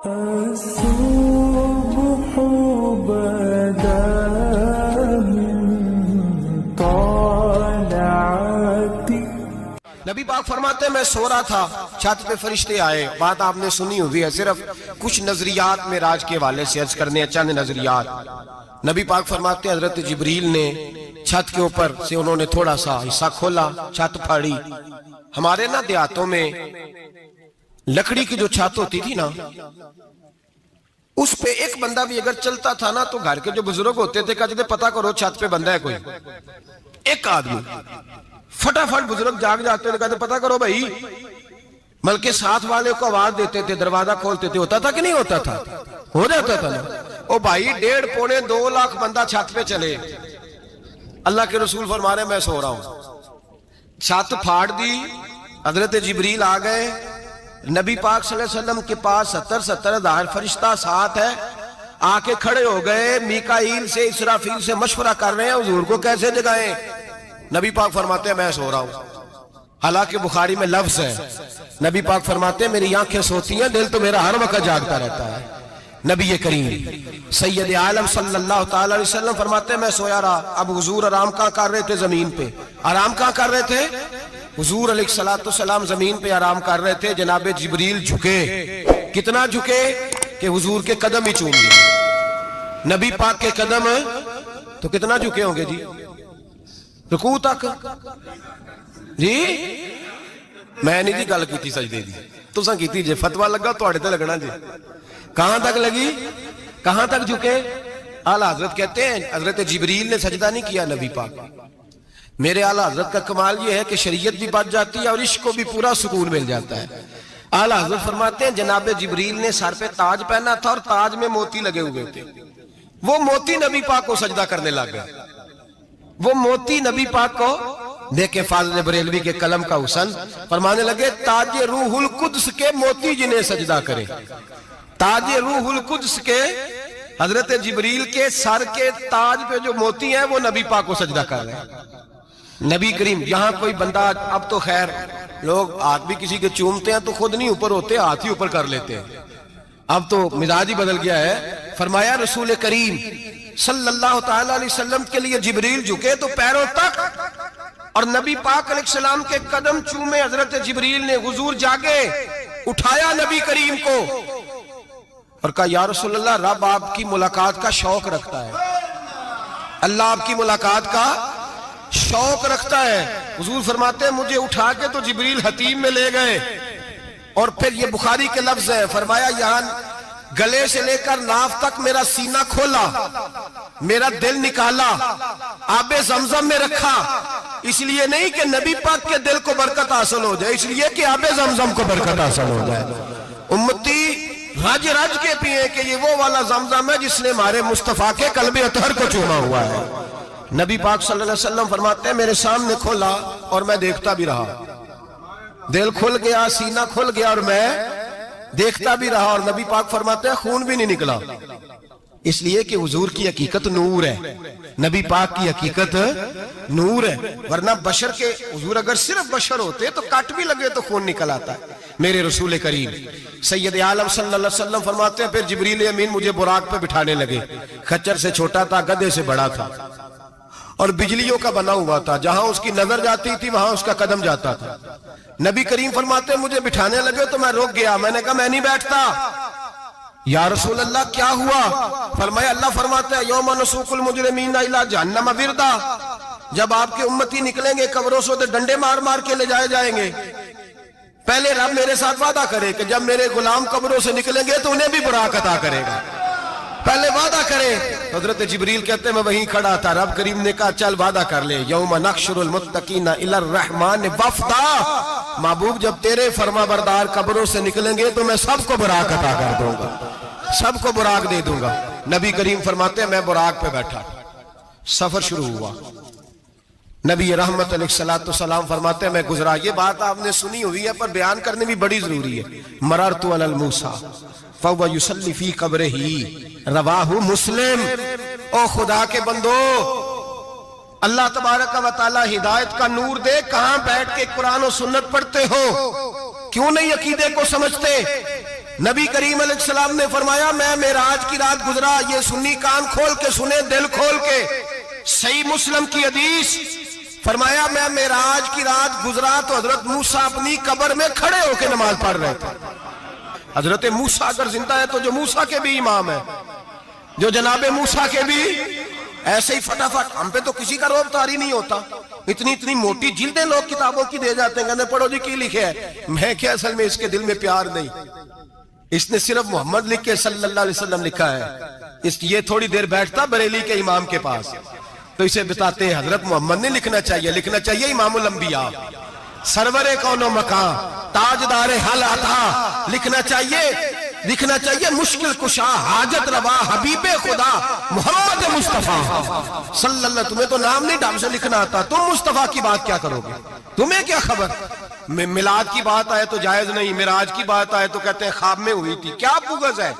الصبح بدا من طلعتي. نبی پاک فرماتے ہیں میں سو رہا تھا، چھت پہ فرشتے آئے. بات آپ نے سنی ہوئی ہے، صرف کچھ نظریات معراج کے حوالے سے عرض کرنے ہیں، چند نظریات. نبی پاک فرماتے ہیں حضرت جبریل نے چھت کے اوپر سے انہوں نے تھوڑا سا حصہ کھولا، چھت پھاڑی. ہمارے نا دیہاتوں میں لکڑی کی جو چھت ہوتی تھی نا، اس پہ ایک بندہ بھی اگر چلتا تھا نا تو گھر کے جو بزرگ ہوتے تھے کہتے تھے پتہ کرو چھت پہ بندہ ہے کوئی. ایک آدمی فٹافٹ بزرگ جاگ جاتے تھے، کہتے پتہ کرو بھائی. بلکہ ساتھ والے کو آواز دیتے تھے، دروازہ کھولتے تھے. ہوتا تھا کہ نہیں ہوتا تھا؟ ہو جاتا تھا نا. او بھائی 1.5 پونے 2 لاکھ بندہ چھت پہ چلے. اللہ کے رسول فرما رہے ہیں میں سو رہا ہوں. چھت پھاڑ دی، حضرت جبریل آ گئے. نبی پاک صلی اللہ علیہ وسلم کے پاس 70 ہزار فرشتہ ساتھ ہے. آ کے کھڑے ہو گئے، میکائیل سے اسرافیل سے مشورہ کر رہے ہیں حضور کو کیسے جگائیں. نبی پاک فرماتے ہیں میں سو رہا ہوں. حالانکہ بخاری میں لفظ ہے، نبی پاک فرماتے ہیں میری آنکھیں سوتی ہیں، دل تو میرا ہر وقت جاگتا رہتا ہے. نبی کریم سید عالم صلی اللہ تعالی علیہ وسلم فرماتے ہیں میں سویا رہا. اب حضور آرام کہاں کر رہے تھے؟ زمین پہ. آرام کہاں کر رہے تھے؟ حضور علیہ السلام زمین پہ آرام کر رہے تھے. جناب جبریل جھکے. کتنا جھکے کہ حضور کے قدم ہی چوم لیے. نبی پاک کے قدم تو کتنا جھکے ہوں گے جی؟ رکوع تک جی. میں نہیں جی گل کی سجدے دی، تساں کیتی جے. فتویٰ لگا تواڈے تے لگنا جی. کہاں تک لگی؟ کہاں تک جھکے؟ اعلیٰ حضرت کہتے ہیں حضرت جبریل نے سجدہ نہیں کیا نبی پاک. میرے اعلیٰ حضرت کا کمال یہ ہے کہ شریعت بھی بچ جاتی ہے اور عشق کو بھی پورا سکون مل جاتا ہے. اعلیٰ حضرت فرماتے ہیں جناب جبریل نے سر پہ تاج پہنا تھا اور تاج میں موتی لگے ہوئے تھے. وہ موتی نبی پاک کو سجدہ کرنے لگ گئے. وہ موتی نبی پاک کو دیکھیں. فاضل بریلوی کے قلم کا حسن فرمانے لگے تاج روح القدس کے موتی جنہیں سجدہ کرے. تاج روح القدس کے حضرت جبریل کے سر کے تاج پہ جو موتی ہیں وہ نبی پاک کو سجدہ کر رہے ہیں. نبی کریم یہاں کوئی بندہ، اب تو خیر لوگ ہاتھ بھی کسی کے چومتے ہیں تو خود نہیں اوپر ہوتے، ہاتھ ہی اوپر کر لیتے ہیں. اب تو مزاج ہی بدل گیا ہے. فرمایا رسول کریم صلی اللہ تعالی علیہ وسلم کے لیے جبریل جھکے تو پیروں تک، اور نبی پاک علیہ السلام کے قدم چومے. حضرت جبریل نے حضور جاگے، اٹھایا نبی کریم کو اور کہا یا رسول اللہ رب آپ کی ملاقات کا شوق رکھتا ہے. اللہ آپ کی ملاقات کا شوق رکھتا ہے. حضور فرماتے ہیں مجھے اٹھا کے تو جبریل حتیم میں لے گئے. اور پھر یہ بخاری کے لفظ ہے، فرمایا یہاں گلے سے لے کر ناف تک میرا سینہ کھولا، میرا دل نکالا، آب زمزم میں رکھا. اس لیے نہیں کہ نبی پاک کے دل کو برکت حاصل ہو جائے، اس لیے کہ آب زمزم کو برکت حاصل ہو جائے. امتی رج رج کے پیئے کہ یہ وہ والا زمزم ہے جس نے ہمارے مصطفیٰ کے قلب اطہر کو چوما ہوا ہے. نبی پاک صلی اللہ علیہ وسلم فرماتے ہیں میرے سامنے کھولا اور میں دیکھتا بھی رہا. دل کھل گیا، سینہ کھل گیا اور میں دیکھتا بھی رہا. اور نبی پاک فرماتے ہیں خون بھی نہیں نکلا. اس لیے کہ حضور کی حقیقت نور ہے، نبی پاک کی حقیقت نور ہے. ورنہ بشر کے حضور اگر صرف بشر ہوتے تو کٹ بھی لگے تو خون نکل آتا ہے. میرے رسول کریم سید عالم صلی اللہ علیہ وسلم فرماتے ہیں پھر جبریل امین مجھے براق پہ بٹھانے لگے. خچر سے چھوٹا تھا، گدھے سے بڑا تھا اور بجلیوں کا بنا ہوا تھا. جہاں اس کی نظر جاتی تھی وہاں اس کا قدم جاتا تھا. نبی کریم فرماتے ہیں مجھے بٹھانے لگے تو میں رک گیا. میں نے کہا میں نہیں بیٹھتا. یا رسول اللہ کیا ہوا؟ فرمایا اللہ فرماتے ہیں یوم نسوق المجرمین الی جہنم وردا. جب آپ کے امتی نکلیں گے قبروں سے تو ڈنڈے مار مار کے لے جائے جائیں گے. پہلے رب میرے ساتھ وعدہ کرے کہ جب میرے غلام قبروں سے نکلیں گے تو انہیں بھی براق عطا کرے گا. پہلے وعدہ کرے. حضرت جبریل کہتے ہیں میں وہیں کھڑا تھا. رب کریم نے کہا چل وعدہ کر لے. یوم نحشر المتقین الی الرحمن وفدا. محبوب جب تیرے فرما بردار قبروں سے نکلیں گے تو میں سب کو براق عطا کر دوں گا، سب کو براق دے دوں گا. نبی کریم فرماتے ہیں میں براق پہ بیٹھا. سفر شروع ہوا. نبی رحمت علیہ السلام فرماتے ہیں میں گزرا. یہ بات آپ نے سنی ہوئی ہے پر بیان کرنے بھی بڑی ضروری ہے. مررت علی الموسیٰ فَهُوَ يُصَلِّ فِي قَبْرِهِ رواہ مسلم. او خدا کے بندو، اللہ تبارک و تعالی ہدایت کا نور دے. کہاں بیٹھ کے قرآن و سنت پڑھتے ہو؟ کیوں نہیں عقیدے کو سمجھتے؟ نبی کریم علیہ السلام نے فرمایا میں معراج کی رات گزرا، یہ سنی کان کھول کے سنے، دل کھول کے، صحیح مسلم کی حدیث، فرمایا میں معراج کی رات گزرا تو حضرت موسیٰ اپنی قبر میں کھڑے ہو کے نماز پڑھ رہے تھے۔ حضرت موسیٰ اگر زندہ ہے تو جو موسیٰ کے بھی امام ہے، جو جناب موسیٰ کے بھی ایسے ہی فٹافٹ، ہم پہ تو کسی کا روب طاری نہیں ہوتا، اتنی موٹی جلدیں لوگ کتابوں کی دے جاتے ہیں، کہتے ہیں پڑھو جی کی لکھے ہے، میں کیا اصل میں اس کے دل میں پیار نہیں، اس نے صرف محمد لکھ کے صلی اللہ علیہ وسلم لکھا ہے، یہ تھوڑی دیر بیٹھتا بریلی کے امام کے پاس تو اسے بتاتے ہیں حضرت محمد نے لکھنا چاہیے امام الانبیاء، سرور کون و مکان، تاجدار حل عطا، لکھنا چاہیے مشکل کشا، حاجت روا، حبیب خدا محمد مصطفیٰ صلی اللہ۔ تمہیں تو نام نہیں ڈھنگ سے لکھنا آتا، تم مصطفیٰ کی بات کیا کرو گے؟ تمہیں کیا خبر؟ میلاد کی بات آئے تو جائز نہیں، معراج کی بات آئے تو کہتے ہیں خواب میں ہوئی تھی، کیا بغض ہے،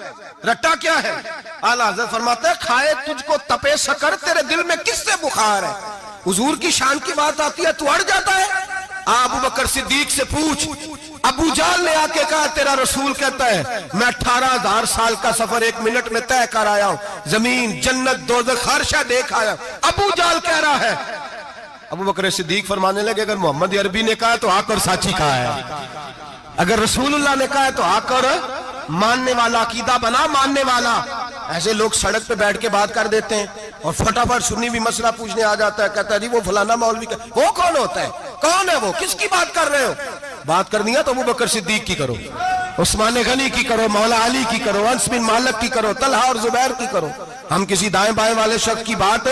رٹا کیا ہے؟ اعلیٰ حضرت فرماتے ہیں کھائے تجھ کو تپے سکر، تیرے دل میں کس سے بخار ہے؟ حضور کی شان کی بات آتی ہے تو اڑ جاتا ہے۔ ابو بکر صدیق سے پوچھ، ابو جہل نے آ کے کہا تیرا رسول کہتا ہے میں 18,000 سال کا سفر 1 منٹ میں طے کر آیا ہوں، زمین جنت دوزخ ہر شے دیکھ آیا، ابو جہل کہہ رہا ہے۔ ابو بکر صدیق فرمانے لگے اگر محمد عربی نے کہا تو آ کر سچی کہا ہے، اگر رسول اللہ نے کہا ہے تو آ کر ماننے والا، عقیدہ بنا ماننے والا۔ ایسے لوگ سڑک پہ بیٹھ کے بات کر دیتے ہیں اور فٹافٹ سنی بھی مسئلہ پوچھنے آ جاتا ہے، کہتا ہے جی وہ فلانا مولوی کا، وہ کون ہوتا ہے، کون ہے وہ، کس کی بات کر رہے ہو؟ بات کرنی ہے تو ابو بکر صدیق کی کرو، عثمان غنی کی کرو، مولا علی کی کرو، انس بن مالک کی کرو، طلحہ اور زبیر کی کرو۔ ہم کسی دائیں بائیں والے شخص کی بات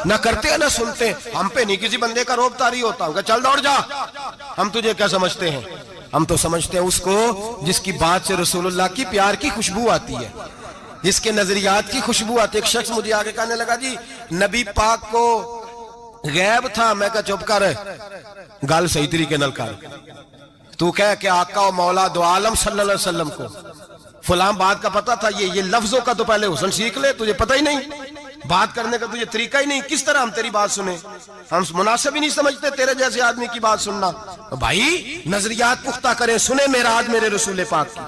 نہ کرتے ہیں نہ سنتے ہیں، ہم پہ نہیں کسی بندے کا روب طاری ہوتا ہوگا چل دوڑ جا، ہم تجھے کیا سمجھتے ہیں؟ ہم تو سمجھتے ہیں اس کو جس کی بات سے رسول اللہ کی پیار کی خوشبو آتی ہے، جس کے نظریات کی خوشبو آتی ہے۔ ایک شخص مجھے آگے کہنے لگا جی نبی پاک کو غیب تھا، میں کہا چپ کر، گال صحیح طریقے نل کر، تو کہہ کہ آقا و مولا دو عالم صلی اللہ علیہ وسلم کو فلاں بات کا پتہ تھا، یہ لفظوں کا تو پہلے حسن سیکھ لے، تجھے پتہ ہی نہیں، بات کرنے کا تجھے طریقہ ہی نہیں، کس طرح ہم تیری بات سنیں؟ ہم مناسب ہی نہیں سمجھتے تیرے جیسے آدمی کی بات سننا۔ بھائی نظریات پختہ کریں، سنیں معراج میرے رسول پاک کی،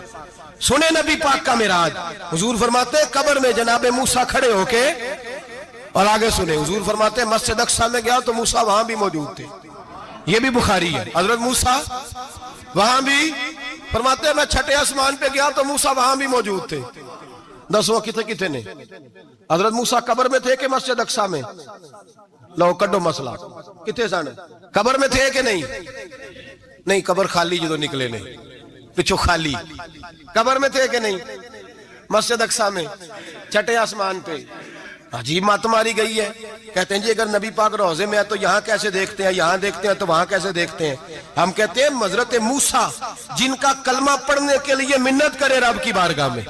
سنیں نبی پاک کا معراج۔ حضور فرماتے ہیں قبر میں جناب موسیٰ کھڑے ہو کے، اور آگے سنیں حضور فرماتے ہیں مسجد اقصیٰ میں گیا تو موسیٰ وہاں بھی موجود تھے، یہ بھی بخاری ہے، حضرت موسیٰ وہاں بھی، فرماتے ہیں میں چھٹے آسمان پہ گیا تو موسیٰ وہاں بھی موجود تھے۔ دسو کتے نے حضرت موسیٰ قبر میں تھے کہ مسجد اقصیٰ میں؟ لو کڈو مسئلہ، کتے سن قبر میں تھے کہ نہیں؟ قبر خالی جدو نکلے نے پچھو خالی، قبر میں تھے کہ نہیں؟ مسجد اقصیٰ میں چھٹے آسمان پہ۔ عجیب مات ماری گئی ہے، کہتے ہیں جی اگر نبی پاک روضے میں ہے تو یہاں کیسے دیکھتے ہیں، یہاں دیکھتے ہیں تو وہاں کیسے دیکھتے ہیں؟ ہم کہتے ہیں حضرت موسیٰ جن کا کلمہ پڑھنے کے لیے منت کرے رب کی بارگاہ میں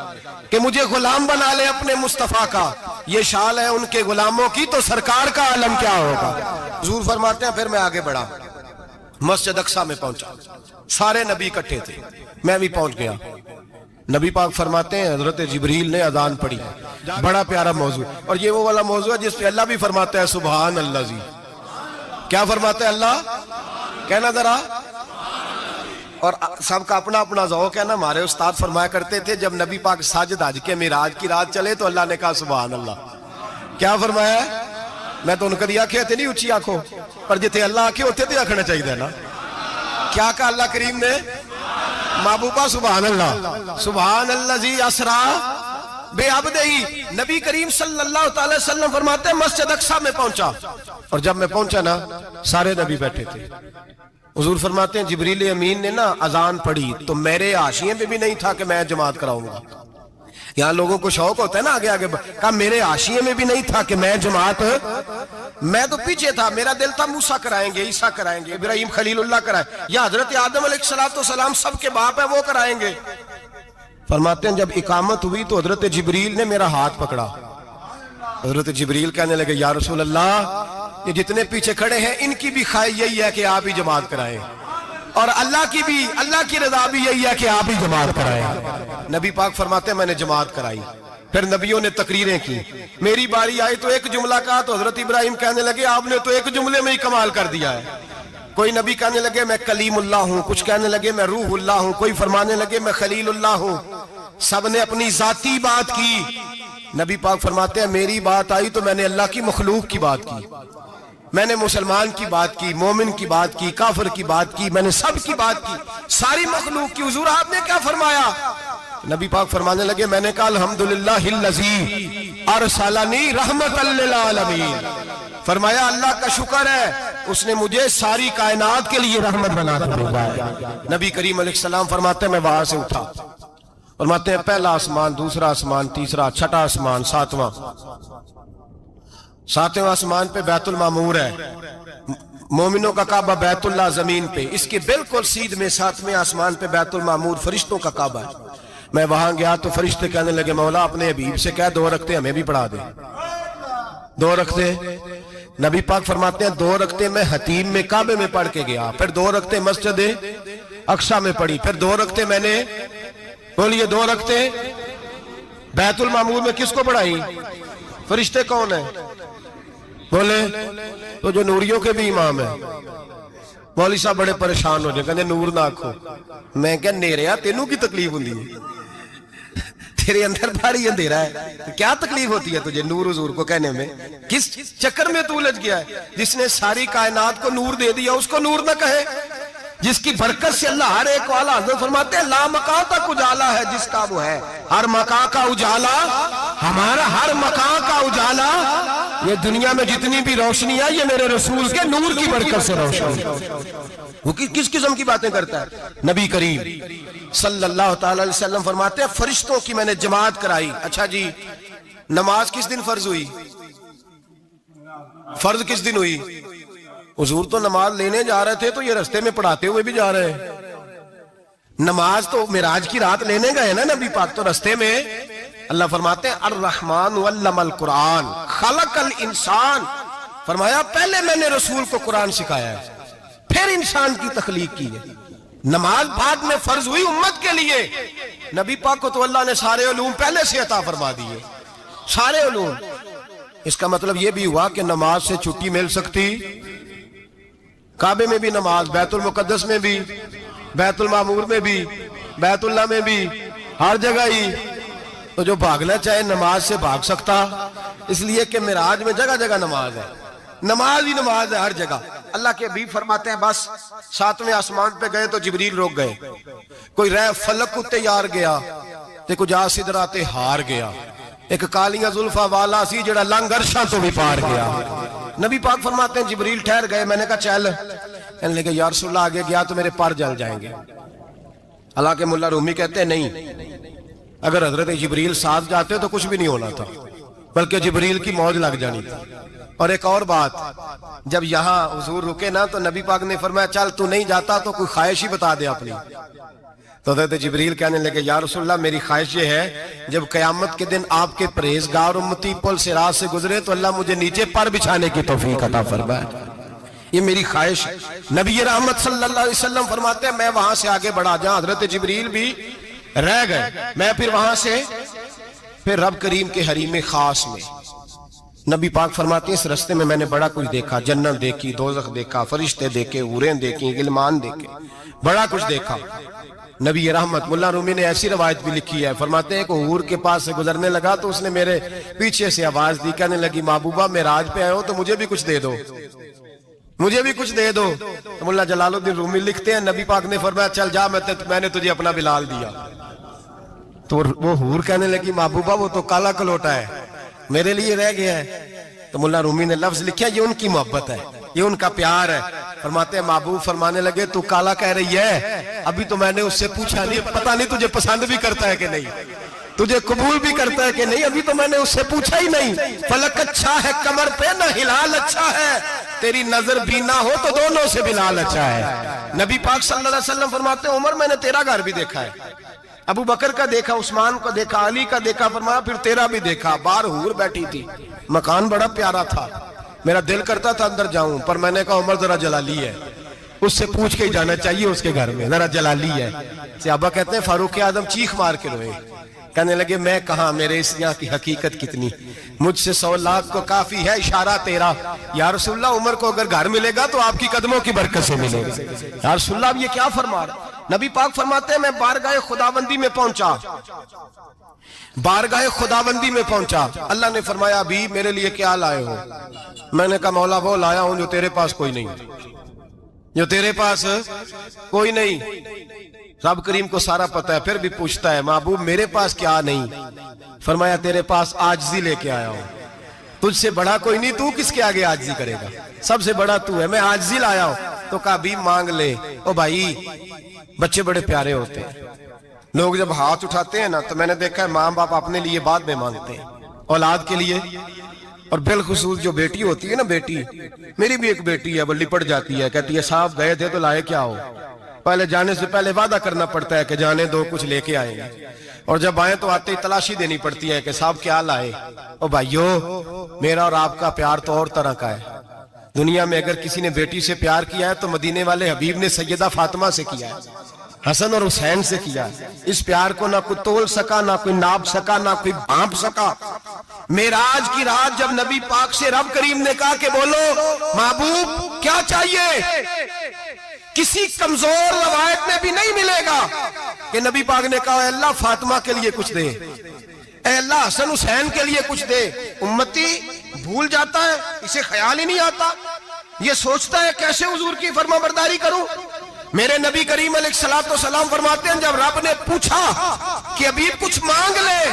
کہ مجھے غلام بنا لے اپنے مصطفیٰ کا، یہ شال ہے ان کے غلاموں کی، تو سرکار کا عالم کیا ہوگا؟ حضور فرماتے ہیں پھر میں آگے بڑھا، مسجد اقصیٰ میں پہنچا، سارے نبی اکٹھے تھے، میں بھی پہنچ گیا۔ نبی پاک فرماتے ہیں حضرت جبریل نے اذان پڑھی، بڑا پیارا موضوع، اور یہ وہ والا موضوع ہے جس پہ اللہ بھی فرماتا ہے سبحان اللہ جی، کیا فرماتا ہے اللہ؟ کہنا ذرا، اور سب کا اپنا اپنا ذوق ہے نا۔ ہمارے استاد فرمایا کرتے تھے جب نبی پاک ساجد حج کے معراج کی رات چلے تو اللہ نے کہا سبحان اللہ، کیا فرمایا ہے؟ میں تو ان کو دیا کہتے نہیں اچھی آنکھوں پر جتے اللہ آنکھیں ہوتے تھے آنکھنا چاہیے نا، کیا کہا اللہ کریم نے؟ محبوبہ سبحان اللہ، سبحان الذی اسرا بے عبدہی۔ نبی کریم صلی اللہ تعالی وسلم فرماتے ہیں مسجد اقصیٰ میں پہنچا، اور جب میں پہنچا نا سارے نبی بیٹھے تھے۔ حضور فرماتے ہیں جبریل امین نے نا اذان پڑھی تو میرے حاشیے میں بھی نہیں تھا کہ میں جماعت کراؤں گا، یہاں لوگوں کو شوق ہوتا ہے نا آگے آگے، کہا میرے حاشیے میں بھی نہیں تھا کہ میں جماعت، میں تو پیچھے تھا، میرا دل تھا موسیٰ کرائیں گے، عیسیٰ کرائیں گے، ابراہیم خلیل اللہ کرائیں، یا حضرت آدم علیہ السلام سب کے باپ ہے وہ کرائیں گے۔ فرماتے ہیں جب اقامت ہوئی تو حضرت جبریل نے میرا ہاتھ پکڑا، حضرت جبریل کہنے لگے یا رسول اللہ یہ جتنے پیچھے کھڑے ہیں ان کی بھی خواہش یہی ہے کہ آپ ہی جماعت کرائیں، اور اللہ کی رضا بھی یہی ہے کہ آپ ہی جماعت کرائیں۔ نبی پاک فرماتے ہیں میں نے جماعت کرائی، پھر نبیوں نے تقریریں کی، میری باری آئی تو ایک جملہ کہا تو حضرت ابراہیم کہنے لگے آپ نے تو ایک جملے میں ہی کمال کر دیا ہے، کوئی نبی کہنے لگے میں کلیم اللہ ہوں، کچھ کہنے لگے میں روح اللہ ہوں، کوئی فرمانے لگے میں خلیل اللہ ہوں، سب نے اپنی ذاتی بات کی. نبی پاک فرماتے ہیں میری بات آئی تو میں نے اللہ کی مخلوق کی بات کی, میں نے مسلمان کی بات کی, مومن کی بات کی, کافر کی بات کی, میں نے سب کی بات کی, ساری مخلوق کی. حضور آپ نے کیا فرمایا؟ نبی پاک فرمانے لگے میں نے کہا الحمدللہ الذی ارسلنی رحمت للعالمین. فرمایا اللہ کا شکر ہے اس نے مجھے ساری کائنات کے لیے رحمت بنا کر بھیجا ہے. نبی کریم علیہ السلام فرماتے ہیں میں وہاں سے اٹھا, فرماتے ہیں پہلا آسمان, دوسرا آسمان, تیسرا, چھٹا آسمان, ساتواں آسمان پہ بیت المعمور ہے, مومنوں کا کعبہ بیت اللہ زمین پہ, اس کے بالکل سیدھ میں ساتویں آسمان پہ بیت المعمور فرشتوں کا کعبہ ہے. میں وہاں گیا تو فرشتے کہنے لگے مولا اپنے حبیب سے کہہ 2 رکعتیں ہمیں بھی پڑھا دے. 2 رکعتیں. نبی پاک فرماتے ہیں 2 رکعتیں میں حتیم میں کعبے میں پڑھ کے گیا, پھر 2 رکعتیں مسجد اقصی میں پڑھی, پھر 2 رکعتیں میں نے, بولیے 2 رکعتیں بیت المعمور میں کس کو پڑھائی؟ فرشتے کون ہیں؟ بولے تو جو نوریوں کے بھی امام ہیں. مولوی صاحب بڑے پریشان ہو جائے, کہنے نور نہ آکھو. میں کہ نیریا تینوں کی تکلیف ہوندی ہے, تیرے اندر بھاری اندھیرا ہے, کیا تکلیف ہوتی ہے تجھے نور حضور کو کہنے میں؟ کس چکر میں تو الجھ گیا ہے؟ جس نے ساری کائنات کو نور دے دیا اس کو نور نہ کہے, جس کی برکت سے اللہ ہر ایک والا. حضرت فرماتے ہیں لا مکان تک اجالا ہے جس کا وہ ہے, ہر مکان کا اجالا ہمارا, ہر مکان کا اجالا. یہ دنیا میں جتنی بھی روشنی ہے یہ میرے رسول کے نور کی برکت سے روشنی. وہ کس قسم کی باتیں کرتا ہے؟ نبی کریم صلی اللہ تعالی علیہ وسلم فرماتے ہیں فرشتوں کی میں نے جماعت کرائی. اچھا جی نماز کس دن فرض ہوئی؟ فرض کس دن ہوئی؟ حضور تو نماز لینے جا رہے تھے تو یہ رستے میں پڑھاتے ہوئے بھی جا رہے ہیں. نماز تو معراج کی رات لینے گئے نا نبی پاک, تو رستے میں اللہ فرماتے ہیں الرحمن علم القرآن خلق الانسان. فرمایا پہلے میں نے رسول کو قرآن سکھایا ہے, پھر انسان کی تخلیق کی ہے. نماز بعد میں فرض ہوئی امت کے لیے. نبی پاک کو تو اللہ نے سارے علوم پہلے سے عطا فرما دیے, سارے علوم. اس کا مطلب یہ بھی ہوا کہ نماز سے چھٹی مل سکتی, کعبے میں بھی نماز, بیت المقدس میں بھی, بیت المعمور میں بھی, بیت اللہ میں بھی, ہر جگہ ہی. تو جو بھاگنا چاہے نماز سے بھاگ سکتا, اس لیے کہ معراج میں جگہ جگہ نماز ہے, نماز ہی نماز ہے ہر جگہ. اللہ کے حبیب فرماتے ہیں بس 7ویں آسمان پہ گئے تو جبریل روک گئے, کوئی رہ فلک کو تیار گیا تے کچھ آ سدراتے ہار گیا, ایک کالیاں زلفا والا سی جڑا لنگ عرشاں تو بھی پار گیا. نبی پاک فرماتے ہیں جبریل ٹھہر گئے, میں نے کہا چل, کہنے لگے یا رسول اللہ آگے گیا تو میرے پار جل جائیں گے. حالانکہ ملا رومی کہتے ہیں نہیں, اگر حضرت جبریل ساتھ جاتے تو کچھ بھی نہیں ہونا تھا, بلکہ جبریل کی موج لگ جانی تھی. اور ایک اور بات, جب یہاں حضور رکے نا تو نبی پاک نے فرمایا چل تو نہیں جاتا تو کوئی خواہش ہی بتا دے اپنی. تو حضرت جبریل کہنے لگے یا رسول اللہ میری خواہش یہ ہے جب قیامت کے دن آپ کے پرہیزگار امتی پل صراط سے گزرے تو اللہ مجھے نیچے پر بچھانے کی توفیق عطا فرمائے, یہ میری خواہش. نبی رحمت صلی اللہ علیہ وسلم فرماتے ہیں میں وہاں سے آگے بڑھا جاؤں, حضرت جبریل بھی رہ گئے, میں پھر وہاں سے پھر رب کریم کے حریم خاص میں. نبی پاک فرماتے ہیں اس رستے میں نے بڑا کچھ دیکھا, جنت دیکھی, دوزخ دیکھا, فرشتے دیکھے, حوریں دیکھی, غلمان دیکھے, بڑا کچھ دیکھا. نبی رحمت ملا رومی نے ایسی روایت بھی لکھی ہے, فرماتے ہیں کہ حور کے پاس سے گزرنے لگا تو اس نے میرے پیچھے سے آواز دی, کہنے لگی محبوبہ معراج پہ آئے ہو تو مجھے بھی کچھ دے دو, مجھے بھی کچھ دے دو. تو ملا جلال الدین رومی لکھتے ہیں نبی پاک نے فرمایا چل جا میں نے تجھے اپنا بلال دیا. تو وہ حور کہنے لگی محبوبہ وہ تو کالا کلوٹا ہے, میرے لیے رہ گیا ہے. تو ملا رومی نے لفظ لکھا یہ ان کی محبت ہے, یہ ان کا پیار ہے. فرماتے ہیں محبوب فرمانے لگے تو کالا کہہ رہی ہے, ابھی تو میں نے اس سے پوچھا نہیں, پتہ نہیں تجھے پسند بھی کرتا ہے کہ نہیں, تجھے قبول بھی کرتا ہے کہ نہیں, ابھی تو میں نے اس سے پوچھا ہی نہیں. فلک اچھا ہے کمر پہ نہ ہلال اچھا ہے, تیری نظر بھی نہ ہو تو دونوں سے بلال اچھا ہے. نبی پاک صلی اللہ علیہ وسلم فرماتے ہیں عمر میں نے تیرا گھر بھی دیکھا ہے, ابو بکر کا دیکھا, عثمان کا دیکھا, علی کا دیکھا, فرمایا پھر تیرا بھی دیکھا. باہر حور بیٹھی تھی, مکان بڑا پیارا تھا, میرا دل کرتا تھا اندر جاؤں, پر میں نے کہا عمر ذرا جلالی ہے, اس سے پوچھ کے ہی جانا چاہیے اس کے گھر میں, ذرا جلالی ہے. صحابہ کہتے ہیں فاروق اعظم چیخ مار کے روئے, کہنے لگے میں کہاں, میرے اس یہاں کی حقیقت کتنی, مجھ سے 100 لاکھ کو کافی ہے اشارہ تیرا. یا رسول اللہ عمر کو اگر گھر ملے گا تو آپ کی قدموں کی برکت سے ملے گا. یا رسول اللہ اب یہ کیا فرما رہا. نبی پاک فرماتے ہیں میں بارگاہ خداوندی میں پہنچا، بارگاہ خداوندی میں پہنچا، اللہ نے فرمایا ابھی میرے لیے کیا لائے ہو؟ میں نے کہا مولا وہ لایا ہوں جو تیرے پاس کوئی نہیں، جو تیرے پاس کوئی نہیں۔ رب کریم کو سارا پتہ ہے، پھر بھی پوچھتا ہے محبوب میرے پاس کیا نہیں؟ فرمایا تیرے پاس عاجزی لے کے آیا ہوں، تجھ سے بڑا کوئی نہیں، تو کس کے آگے عاجزی کرے گا، سب سے بڑا تو ہے، میں عاجزی لایا ہوں۔ تو کہا بھی مانگ لے۔ او بھائی بچے بڑے پیارے ہوتے ہیں، لوگ جب ہاتھ اٹھاتے ہیں نا تو میں نے دیکھا ہے ماں باپ اپنے لیے بعد میں مانگتے ہیں، اولاد کے لیے، اور بالخصوص جو بیٹی ہوتی ہے نا، بیٹی میری بھی ایک بیٹی ہے، وہ لپٹ جاتی ہے، کہتی ہے صاحب گئے تھے تو لائے کیا ہو؟ پہلے جانے سے پہلے وعدہ کرنا پڑتا ہے کہ جانے دو کچھ لے کے آئیں گے، اور جب آئیں تو آتے ہی تلاشی دینی پڑتی ہے کہ صاحب کیا لائے۔ او بھائیو میرا اور آپ کا پیار تو اور طرح کا ہے، دنیا میں اگر کسی نے بیٹی سے پیار کیا ہے تو مدینے والے حبیب نے سیدہ فاطمہ سے کیا ہے، حسن اور حسین سے کیا ہے۔ اس پیار کو نہ کوئی تول سکا، نہ کوئی ناپ سکا، نہ کوئی بھانپ سکا۔ معراج کی رات جب نبی پاک سے رب کریم نے کہا کہ بولو محبوب کیا چاہیے، کسی کمزور روایت میں بھی نہیں ملے گا کہ نبی پاک نے کہا اے اللہ فاطمہ کے لیے کچھ دے، اے اللہ حسن حسین کے لیے کچھ دے۔ امتی بھول جاتا ہے، اسے خیال ہی نہیں آتا، یہ سوچتا ہے کیسے حضور کی فرما برداری کروں۔ میرے نبی کریم علیہ السلام فرماتے ہیں جب رب نے پوچھا کہ ابھی کچھ مانگ لے،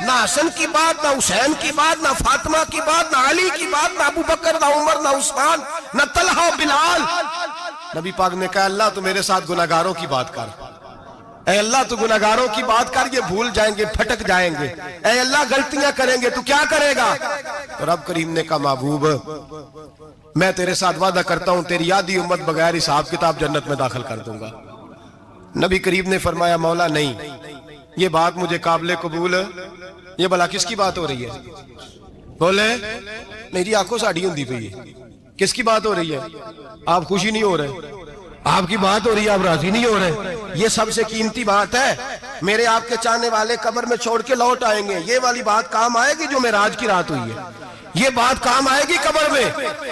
نہ حسن کی بات، نہ حسین کی بات، نہ فاطمہ کی بات، نہ علی کی بات، نہ ابو بکر، نہ عمر، نہ عثمان، نہ طلحہ بلال، نبی پاک نے کہا اللہ تو میرے ساتھ گناہگاروں کی بات کر، اے اللہ تو گناہگاروں کی بات کر، یہ بھول جائیں گے، پھٹک جائیں گے، اے اللہ غلطیاں کریں گے تو کیا کرے گا؟ تو رب کریم نے کہا محبوب میں تیرے ساتھ وعدہ کرتا ہوں تیری آدھی امت بغیر حساب کتاب جنت میں داخل کر دوں گا۔ نبی کریم نے فرمایا مولا نہیں، یہ بات مجھے قابل قبول ہے، یہ بھلا کس کی بات ہو رہی ہے؟ بولے میری آنکھوں سے اڑی ہوندی پئی ہے، کس کی بات ہو رہی ہے؟ آپ خوشی نہیں ہو رہے، آپ کی بات ہو رہی ہے، آپ راضی نہیں ہو رہے، یہ سب سے قیمتی بات ہے۔ میرے آپ کے چاہنے والے قبر میں چھوڑ کے لوٹ آئیں گے، یہ والی بات کام آئے گی جو معراج کی رات ہوئی ہے، یہ بات کام آئے گی قبر میں،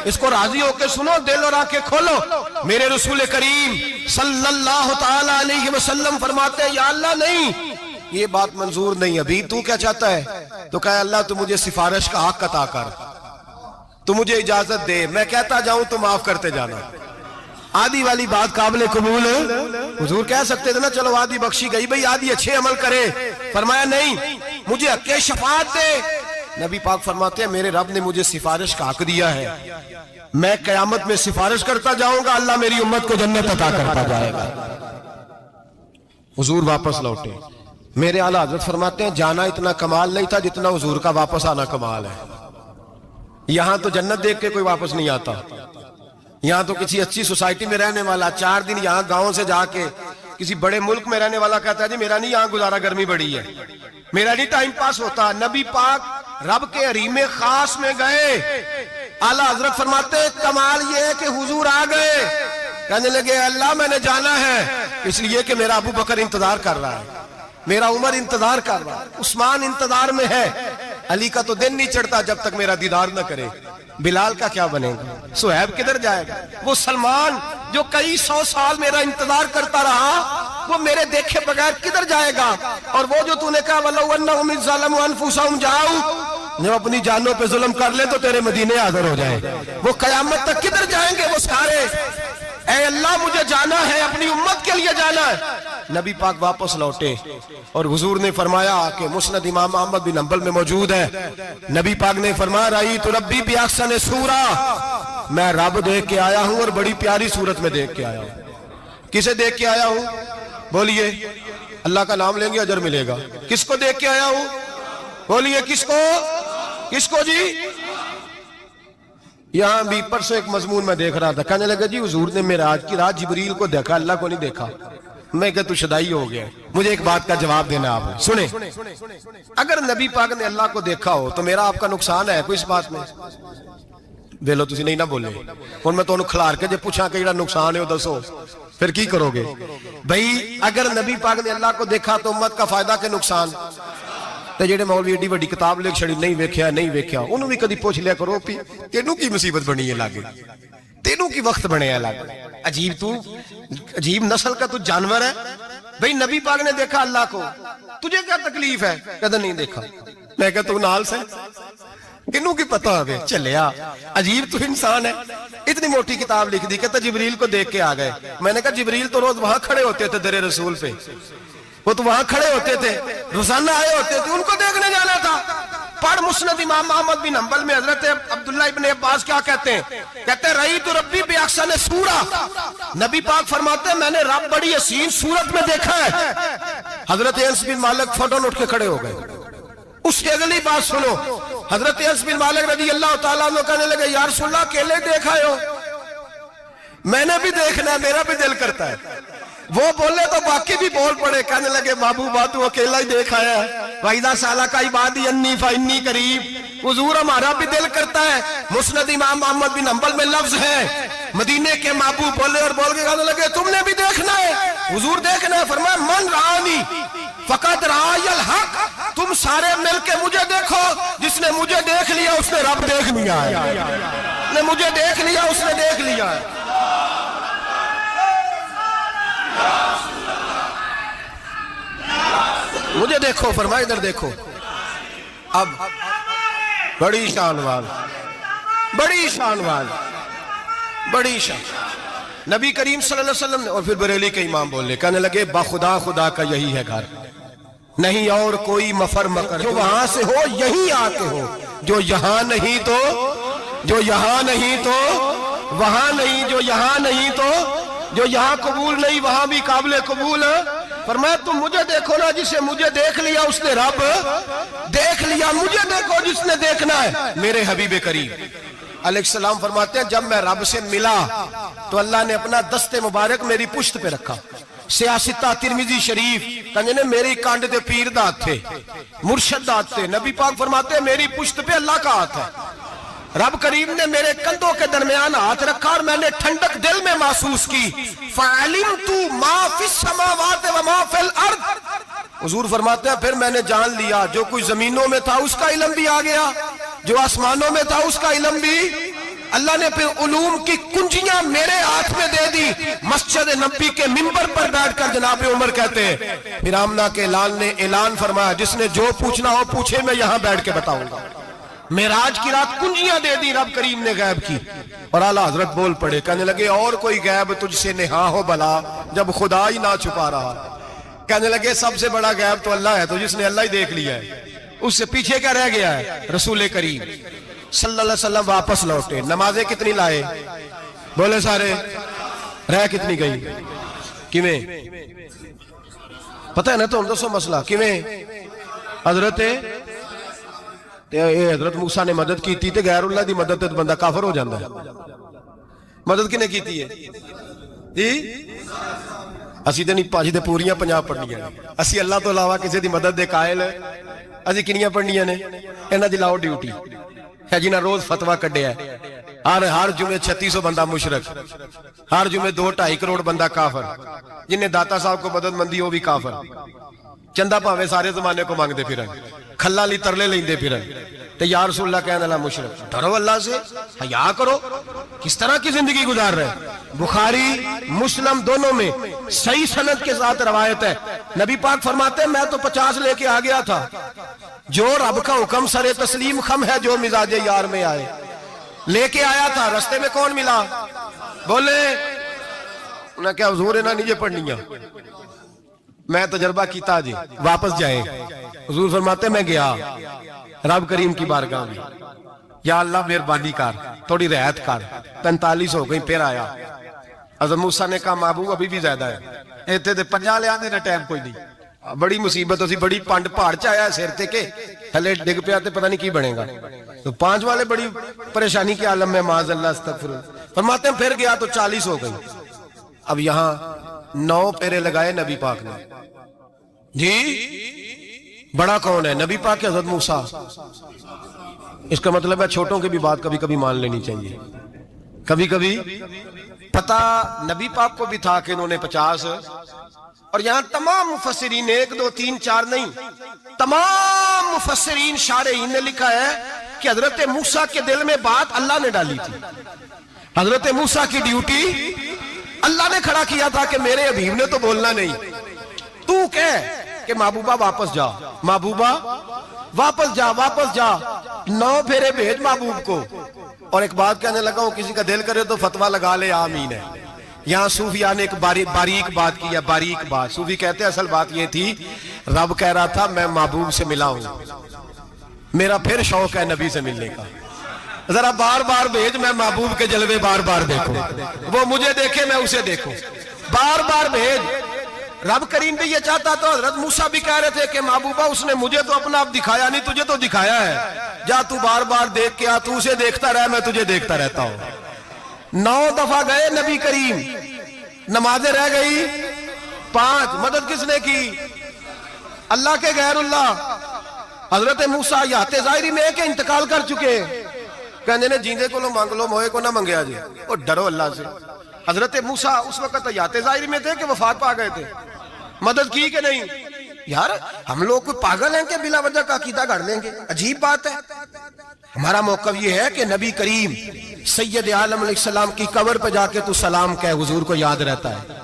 اس کو راضی ہو کے سنو، دل اور آنکھیں کھولو۔ میرے رسول کریم صلی اللہ تعالی علیہ وسلم فرماتے ہیں یا اللہ نہیں، یہ بات منظور نہیں، ابھی تو کیا چاہتا ہے؟ تو کہا اللہ تو مجھے سفارش کا حق عطا کر، تو مجھے اجازت دے، میں کہتا جاؤں تو معاف کرتے جانا۔ آدھی والی بات قابل قبول ہے، حضور کہہ سکتے تھے نا چلو آدھی بخشی گئی بھئی آدھی اچھے عمل کرے، فرمایا نہیں مجھے حق شفاعت دے۔ نبی پاک فرماتے ہیں میرے رب نے مجھے سفارش کا حق دیا ہے، میں قیامت میں سفارش کرتا جاؤں گا، اللہ میری امت کو جنت عطا کرتا جائے گا۔ حضور واپس لوٹے، میرے اعلیٰ حضرت فرماتے ہیں جانا اتنا کمال نہیں تھا جتنا حضور کا واپس آنا کمال ہے۔ یہاں تو جنت دیکھ کے کوئی واپس نہیں آتا، یہاں تو کسی اچھی سوسائٹی میں رہنے والا 4 دن یہاں گاؤں سے جا کے کسی بڑے ملک میں رہنے والا کہتا ہے جی میرا نہیں یہاں گزارا، گرمی بڑی ہے، میرا نہیں ٹائم پاس ہوتا۔ نبی پاک رب کے حریم خاص میں گئے، اعلیٰ حضرت فرماتے ہیں کمال یہ ہے کہ حضور آ گئے، کہنے لگے اللہ میں نے جانا ہے اس لیے کہ میرا ابو بکر انتظار کر رہا ہے، میرا عمر انتظار کر رہا ہے، عثمان انتظار میں ہے، علی کا تو دن نہیں چڑھتا جب تک میرا دیدار نہ کرے، بلال کا کیا بنے گا، صہیب کدھر جائے گا، وہ سلمان جو کئی 100 سال میرا انتظار کرتا رہا وہ میرے دیکھے بغیر کدھر جائے گا، اور وہ جو تو نے کہا وَلَوْ أَنَّهُمْ إِذْ ظَلَمُوا أَنفُسَهُمْ جَاءُوا، جب اپنی جانوں پہ ظلم کر لے تو تیرے مدینے حاضر ہو جائے، وہ قیامت تک کدھر جائیں گے وہ سارے، اے اللہ مجھے جانا ہے، اپنی امت کے لیے جانا ہے۔ نبی پاک واپس لوٹے اور حضور نے فرمایا کہ مسند امام احمد بن حنبل میں موجود ہے، نبی پاک نے فرمایا رأیت ربی بأحسن صورہ، میں رب دیکھ کے آیا ہوں اور بڑی پیاری صورت میں دیکھ کے آیا ہوں۔ کسے دیکھ کے آیا ہوں؟ بولیے، اللہ کا نام لیں گے اجر ملے گا۔ کس کو دیکھ کے آیا ہوں؟ بولیے کس کو؟ کس کو جی؟ یہاں بھی پرسوں ایک مضمون میں دیکھ رہا تھا، کہنے لگا جی حضور نے معراج کی رات جبریل کو دیکھا، اللہ کو نہیں دیکھا۔ میں کہا تو شدائی ہو گیا، مجھے ایک بات کا جواب دینا آپ سنیں، اگر نبی پاک نے اللہ کو دیکھا ہو تو میرا آپ کا نقصان ہے کوئی اس بات میں؟ ویلو تسی نہیں نہ بولے، اور میں تو انہوں کھلار کے جب پوچھا کہ یہ نقصان ہے وہ دسو، پھر کی کرو گے؟ بھئی اگر نبی پاک نے اللہ کو دیکھا تو امت کا فائدہ کے نقصان؟ تے جڑے مولوی ایڈی بڑی کتاب لکھ چھڑی نہیں ویکھیا نہیں ویکھیا، انہوں بھی کدی پوچھ لیا کرو پی تینوں کی مصیبت بنی ہے لاگے، تینوں کی وقت بنے ہے لاگے، عجیب تو عجیب نسل کا تو جانور ہے بھئی، نبی پاک نے دیکھا اللہ کو، تجھے کیا تکلیف ہے؟ کہتا نہیں دیکھا۔ میں کہتا تو نال سے کنوں کی پتہ ہوگے چلیا، عجیب تو انسان ہے۔ اتنی موٹی کتاب لکھ دی، کہتا جبریل کو دیکھ کے آ گئے۔ میں نے کہا جبریل تو روز وہاں کھڑے ہوتے تھے در رسول پہ، وہ تو وہاں کھڑے ہوتے تھے، روزانہ آئے ہوتے تھے، ان کو دیکھنے جانا تھا۔ پڑھ مسند امام احمد بن حنبل میں حضرت عبداللہ ابن عباس کیا کہتے ہیں؟ کہتے ہیں رأیت ربی بأحسن سورہ، نبی پاک فرماتے ہیں میں نے رب بڑی حسین صورت میں دیکھا ہے۔ حضرت انس بن مالک فوراً اٹھ کے کھڑے ہو گئے۔ اس کی اگلی بات سنو، حضرت انس بن مالک رضی اللہ تعالیٰ عنہ کہنے لگے یا رسول اللہ اکیلے دیکھا ہو؟ میں نے بھی دیکھنا ہے، میرا بھی دل کرتا ہے۔ وہ بولے تو باقی بھی بول پڑے، کہنے لگے محبوبہ تو اکیلا ہی دیکھا ہے، وَإِذَا سَأَلَكَ عِبَادِي عَنِّي فَإِنِّي قَرِيبٌ، حضور ہمارا بھی دل کرتا ہے۔ مسند امام احمد بن حنبل میں لفظ ہے، مدینے کے محبوب بولے اور بول کے کہنے لگے تم نے بھی دیکھنا ہے؟ حضور دیکھنا ہے؟ فرمایا من رآنی فقد رآی الحق، تم سارے مل کے مجھے دیکھو، جس نے مجھے دیکھ لیا اس نے رب دیکھ لیا ہے، جس نے مجھے دیکھ لیا اس نے دیکھ لیا ہے۔ مجھے دیکھو، فرمایا ادھر دیکھو۔ اب بڑی شان وال، بڑی شان وال، بڑی شان، نبی کریم صلی اللہ علیہ وسلم نے، اور پھر بریلی کے امام بولے، کہنے لگے بخدا خدا کا یہی ہے گھر، نہیں اور کوئی مفر مکر، جو وہاں سے ہو یہی آتے ہو، جو یہاں نہیں تو، جو یہاں نہیں تو وہاں نہیں، جو یہاں نہیں تو، جو یہاں قبول نہیں وہاں بھی قابل قبول۔ فرمایا تم مجھے دیکھو نا، جسے مجھے دیکھ لیا اس نے رب دیکھ لیا، مجھے دیکھو جس نے دیکھنا ہے میرے حبیب کریم علیہ السلام۔ فرماتے ہیں جب میں رب سے ملا تو اللہ نے اپنا دست مبارک میری پشت پہ رکھا، سیاستہ ترمذی شریف کہنے نے میری کانڈ دے پیر دات تھے، مرشد دات تھے۔ نبی پاک فرماتے ہیں میری پشت پہ اللہ کا ہاتھ ہے، رب کریم نے میرے کندھوں کے درمیان ہاتھ رکھا اور میں نے ٹھنڈک دل میں محسوس کی، فَعَلِمْتُ مَا فِي السَّمَاوَاتِ وَمَا فِي الْأَرْضِ، حضور فرماتے ہیں پھر میں نے جان لیا جو کچھ زمینوں میں تھا اس کا علم بھی آ گیا، جو آسمانوں میں تھا اس کا علم بھی۔ اللہ نے پھر علوم کی کنجیاں میرے ہاتھ میں دے دی۔ مسجد نبی کے منبر پر بیٹھ کر جناب عمر کہتے ہیں پھر آمنہ کے لال نے اعلان فرمایا جس نے جو پوچھنا ہو پوچھے، میں یہاں بیٹھ کے بتاؤں گا۔ معراج کی رات کنجیاں دے دی رب کریم نے غیب کی، اور اعلیٰ حضرت بول پڑے، کہنے لگے اور کوئی غیب تجھ سے نہا ہو بھلا جب خدا ہی نہ چھپا رہا۔ کہنے لگے سب سے بڑا غیب تو اللہ ہے، تو جس نے اللہ ہی دیکھ لیا ہے اس سے پیچھے کیا رہ گیا ہے؟ رسول کریم صلی اللہ علیہ وسلم واپس لوٹے، نمازیں کتنی لائے؟ بولے سارے، رہ کتنی گئی؟ کیویں پتہ ہے نا؟ تو ہم دسو مسئلہ کیویں؟ حضرت موسیٰ نے مدد کی تھی تے غیر اللہ دی مدد تے بندہ کافر ہو جاندہ ہے۔ مدد کنے کی تھی ہے جی؟ اسی تے نہیں پاجی تے پوریاں 50 پڑھنیاں نے، اسی اللہ تو علاوہ کسی دی مدد دے قائل اسی کنیاں پڑھنیاں نے؟ انہاں دی لاؤ ڈیوٹی ہے جنہاں روز فتویٰ کڈے ہے، ہر جمعے 3600 بندہ مشرک، ہر جمعے 2-2.5 کروڑ بندہ کافر، جنہیں داتا صاحب کو مدد مندی وہ بھی کافر، چندہ پاوے سارے زمانے کو مانگتے پھریں، کھلا لی ترلے لیندے پھریں، تے یا رسول اللہ کہنے اللہ مشرک۔ ڈرو اللہ سے، حیا کرو، کس طرح کی زندگی گزار رہے؟ بخاری مسلم دونوں میں صحیح سند کے ساتھ روایت ہے، نبی پاک فرماتے ہیں میں تو 50 لے کے آ گیا تھا، جو رب کا حکم سر تسلیم خم ہے جو مزاج یار میں آئے، لے کے آیا تھا، رستے میں کون ملا؟ بولے انہیں کیا حضور انہیں نیجے پڑھنیاں؟ میں تجربہ کیتا جی، واپس جائیں۔ حضور فرماتے میں گیا رب کریم کی بارگاہ میں، یا اللہ مہربانی کر، تھوڑی رعایت کر، 45 ہو گئی، پھر آیا۔ حضرت موسیٰ نے کہا محبوب ابھی بھی زیادہ ہے، ایتھے دے 50 لے آنے نے ٹائم کوئی نہیں، بڑی مصیبت ہوتی، بڑی پانڈ پہاڑ چاہیا سیر تے کے تھلے ڈگ پیا تے پتہ نہیں کی بنے گا، تو 5 والے بڑی پریشانی کے عالم میں معاذ اللہ استغفر۔ فرماتے ہیں پھر گیا تو 40 ہو گئی، اب یہاں 9 پھیرے لگائے نبی پاک نے جی۔ بڑا کون ہے؟ نبی پاک حضرت موسیٰ۔ اس کا مطلب ہے چھوٹوں کی بھی بات کبھی کبھی مان لینی چاہیے، کبھی کبھی پتہ نبی پاک کو بھی تھا کہ انہوں نے 50، اور یہاں تمام مفسرین 1 2 3 4 نہیں، تمام مفسرین شارحین نے لکھا ہے کہ حضرت موسیٰ کے دل میں بات اللہ نے ڈالی تھی، حضرت موسیٰ کی ڈیوٹی اللہ نے کھڑا کیا تھا کہ میرے حبیب نے تو بولنا نہیں، تو کہہ کہ محبوبہ واپس جا، محبوبہ واپس جا، واپس جا، 9 پھیرے بھیج محبوب کو۔ اور ایک بات کہنے لگا ہوں، کسی کا دل کرے تو فتویٰ لگا لے، آمین ہے۔ یہاں صوفیاء نے ایک باریک بات کی ہے، باریک بات۔ صوفی کہتے ہیں اصل بات یہ تھی، رب کہہ رہا تھا میں محبوب سے ملا ہوں، میرا پھر شوق ہے نبی سے ملنے کا، ذرا بار بار بھیج، میں محبوب کے جلوے بار بار دیکھوں، وہ مجھے دیکھے میں اسے دیکھوں، بار بار بھیج۔ رب کریم بھی یہ چاہتا تو حضرت موسیٰ بھی کہہ رہے تھے کہ محبوبہ اس نے مجھے تو اپنا آپ دکھایا نہیں، تجھے تو دکھایا ہے، جا تو بار بار دیکھ کے آ، تو اسے دیکھتا رہ، میں تجھے دیکھتا رہتا ہوں۔ 9 دفعہ گئے نبی کریم، نمازیں رہ گئی 5، مدد کس نے کی؟ اللہ کے غیر اللہ۔ حضرت موسیٰ حیات ظاہری میں کہ انتقال کر چکے، کہنے نے جیندے کو لو مانگ لو، موئے کو نہ منگیا جی، اور ڈرو اللہ سے۔ حضرت موسیٰ اس وقت حیات ظاہری میں تھے کہ وفات پا گئے تھے، مدد کی کہ نہیں؟ یار ہم لوگ کوئی پاگل ہیں کہ بلا وجہ کا عقیدہ گھڑ لیں گے؟ عجیب بات ہے۔ ہمارا موقف یہ ہے کہ نبی کریم سید عالم علیہ السلام کی قبر پہ جا کے تو سلام کہے، حضور کو یاد رہتا ہے،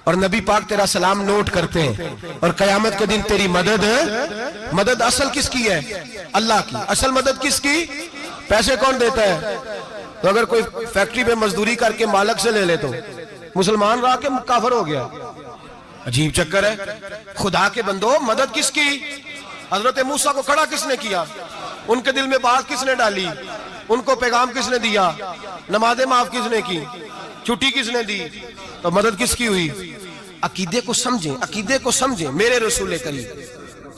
اور نبی پاک تیرا سلام نوٹ کرتے ہیں، اور قیامت کے دن تیری مدد اصل کس کی ہے؟ اللہ کی۔ اصل مدد کس کی؟ پیسے کون دیتا ہے؟ تو اگر کوئی فیکٹری پہ مزدوری کر کے مالک سے لے لے تو مسلمان رہا کے کافر ہو گیا، عجیب چکر ہے۔ خدا کے بندو مدد کس کی؟ حضرت موسیٰ کو کھڑا کس نے کیا؟ ان کے دل میں بات کس نے ڈالی؟ ان کو پیغام کس نے دیا؟ نمازیں معاف کس نے کی؟ چھٹی کس نے دی؟ تو مدد کس کی ہوئی؟ عقیدے کو سمجھیں، عقیدے کو سمجھیں۔ میرے رسول کریم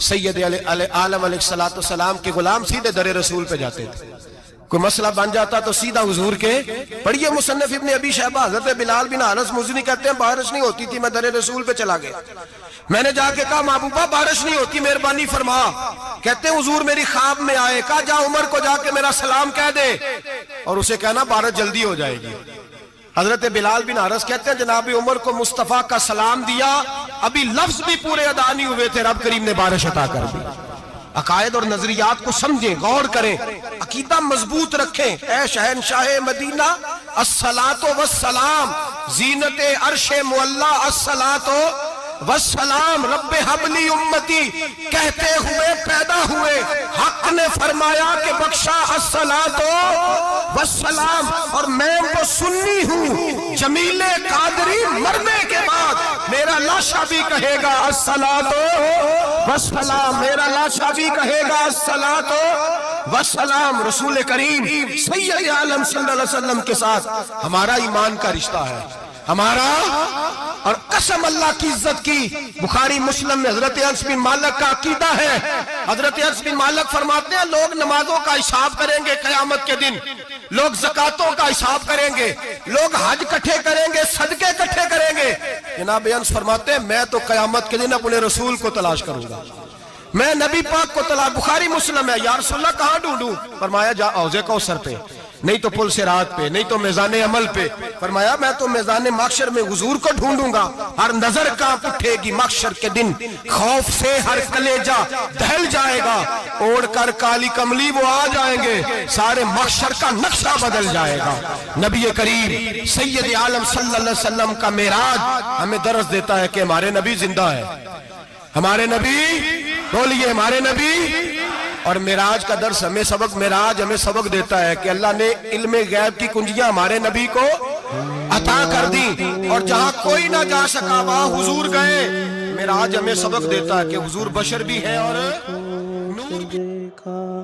سید عالم علیہ السلام کے غلام سیدھے در رسول پہ جاتے تھے، کوئی مسئلہ بن جاتا تو سیدھا حضور کے پڑھیے مصنف ابن ابی شیبہ، حضرت بلال بن حارث مزنی کہتے ہیں بارش نہیں ہوتی تھی، میں در رسول پہ چلا گیا، میں نے جا کے کہا محبوبہ بارش نہیں ہوتی، مہربانی فرما۔ کہتے ہیں حضور میری خواب میں آئے، کہا جا عمر کو جا کے میرا سلام کہہ دے، اور اسے کہنا بارش جلدی ہو جائے گی۔ حضرت بلال بن حارث کہتے ہیں جناب عمر کو مصطفیٰ کا سلام دیا، ابھی لفظ بھی پورے ادا نہیں ہوئے تھے، رب کریم نے بارش عطا کر دی۔ عقائد اور نظریات کو سمجھیں، غور کریں، عقیدہ مضبوط رکھیں۔ اے شہنشاہ مدینہ الصلاۃ والسلام، زینت عرش معلی الصلاۃ والسلام، رب حبلی امتی کہتے ہوئے پیدا ہوئے، حق نے فرمایا کہ بخشا الصلاۃ والسلام، اور میں وہ سنی ہوں جمیل قادری مرنے کے بعد میرا لاشا بھی کہے گا الصلاۃ والسلام، میرا لاشا بھی کہے گا الصلاۃ والسلام۔ رسول کریم سید عالم صلی اللہ علیہ وسلم کے ساتھ ہمارا ایمان کا رشتہ ہے، ہمارا، اور قسم اللہ کی عزت کی، بخاری مسلم میں حضرت انس بن مالک کا عقیدہ ہے۔ حضرت انس بن مالک فرماتے ہیں لوگ نمازوں کا حساب کریں گے قیامت کے دن، لوگ زکاتوں کا حساب کریں گے، لوگ حج کٹھے کریں گے، صدقے کٹھے کریں گے۔ جناب انس فرماتے ہیں میں تو قیامت کے دن اپنے رسول کو تلاش کروں گا، میں نبی پاک کو تلاش۔ بخاری مسلم ہے، یا رسول اللہ کہاں ڈھونڈوں؟ فرمایا جا حوض کوثر پہ، نہیں تو پل صراط پہ، نہیں تو میزان عمل پہ۔ فرمایا میں تو میزان محشر میں حضور کو ڈھونڈوں گا، ہر نظر کانپ اٹھے گی محشر کے دن، خوف سے ہر کلیجہ دہل جائے گا، اوڑھ کر کالی کملی وہ آ جائیں گے، سارے محشر کا نقشہ بدل جائے گا۔ نبی کریم سید عالم صلی اللہ علیہ وسلم کا معراج ہمیں درس دیتا ہے کہ ہمارے نبی زندہ ہے، ہمارے نبی، بولیے ہمارے نبی۔ اور معراج کا درس ہمیں سبق، معراج ہمیں سبق دیتا ہے کہ اللہ نے علم غیب کی کنجیاں ہمارے نبی کو عطا کر دی، اور جہاں کوئی نہ جا سکا وہاں حضور گئے۔ معراج ہمیں سبق دیتا ہے کہ حضور بشر بھی ہے اور نور بھی۔ دیکھا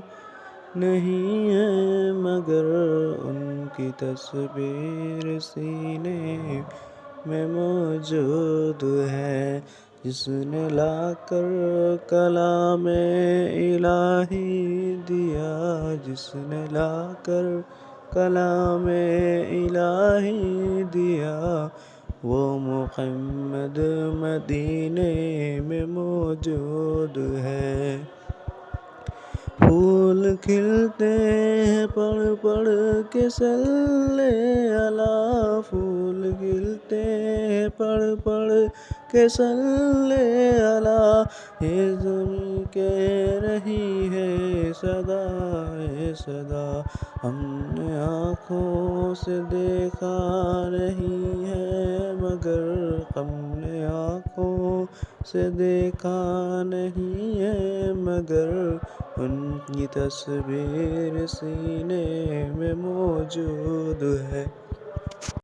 نہیں ہے مگر ان کی تصویر سینے میں موجود ہے، جس نے لا کر کلام الہی دیا، جس نے لا کر کلام الہی دیا، وہ محمد مدینے میں موجود ہے۔ پھول کھلتے ہیں پڑھ پڑھ کے صلی علی، پھول کھلتے ہیں پڑھ پڑھ کے صلی علی، یہ زمین کہہ رہی ہے صدا ہے صدا، ہم نے آنکھوں سے دیکھا نہیں ہے مگر ہم نے آنکھوں سے دیکھا نہیں ہے، مگر ان کی تصویر سینے میں موجود ہے۔